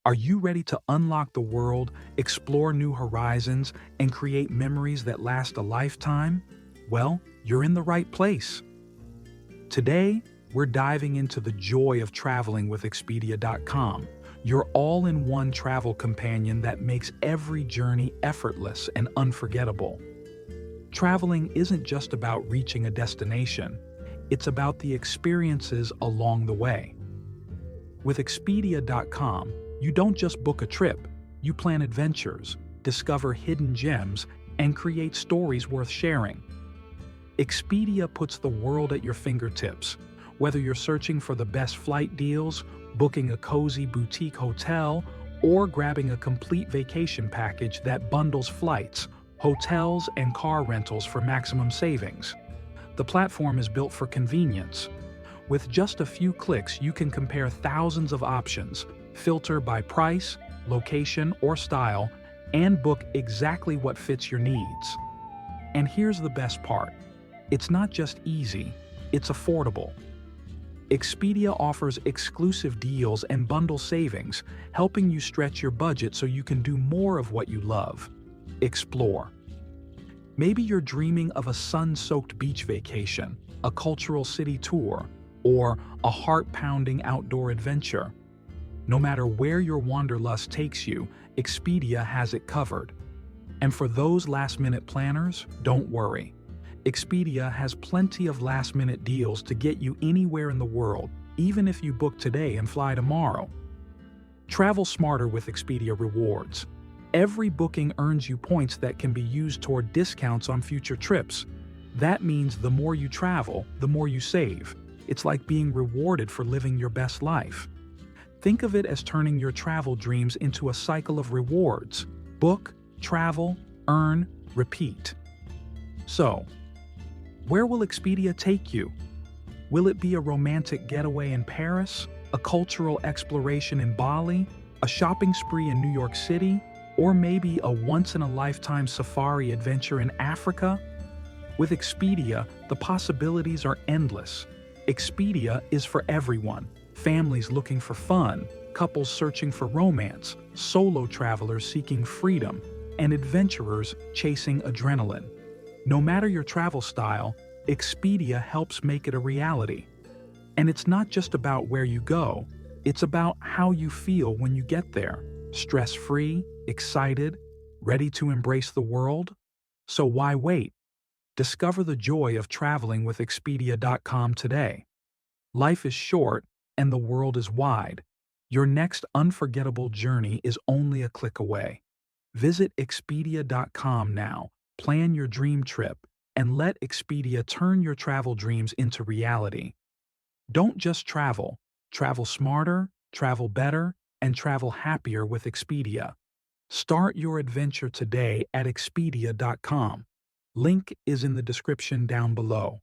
Are you ready to unlock the world, explore new horizons, and create memories that last a lifetime? Well, you're in the right place. Today, we're diving into the joy of traveling with Expedia.com, your all-in-one travel companion that makes every journey effortless and unforgettable. Traveling isn't just about reaching a destination, it's about the experiences along the way. With Expedia.com, you don't just book a trip, you plan adventures, discover hidden gems, and create stories worth sharing. Expedia puts the world at your fingertips. Whether you're searching for the best flight deals, booking a cozy boutique hotel, or grabbing a complete vacation package that bundles flights, hotels, and car rentals for maximum savings. The platform is built for convenience. With just a few clicks, you can compare thousands of options, filter by price, location, or style, and book exactly what fits your needs. And here's the best part. It's not just easy, it's affordable. Expedia offers exclusive deals and bundle savings, helping you stretch your budget so you can do more of what you love. Explore. Maybe you're dreaming of a sun-soaked beach vacation, a cultural city tour, or a heart-pounding outdoor adventure. No matter where your wanderlust takes you, Expedia has it covered. And for those last-minute planners, don't worry. Expedia has plenty of last-minute deals to get you anywhere in the world, even if you book today and fly tomorrow. Travel smarter with Expedia Rewards. Every booking earns you points that can be used toward discounts on future trips. That means the more you travel, the more you save. It's like being rewarded for living your best life. Think of it as turning your travel dreams into a cycle of rewards. Book, travel, earn, repeat. So, where will Expedia take you? Will it be a romantic getaway in Paris, a cultural exploration in Bali, a shopping spree in New York City, or maybe a once-in-a-lifetime safari adventure in Africa? With Expedia, the possibilities are endless. Expedia is for everyone. Families looking for fun, couples searching for romance, solo travelers seeking freedom, and adventurers chasing adrenaline. No matter your travel style, Expedia helps make it a reality. And it's not just about where you go, it's about how you feel when you get there. Stress-free, excited, ready to embrace the world? So why wait? Discover the joy of traveling with Expedia.com today. Life is short and the world is wide. Your next unforgettable journey is only a click away. Visit Expedia.com now, plan your dream trip, and let Expedia turn your travel dreams into reality. Don't just travel. Travel smarter, travel better, and travel happier with Expedia. Start your adventure today at Expedia.com. Link is in the description down below.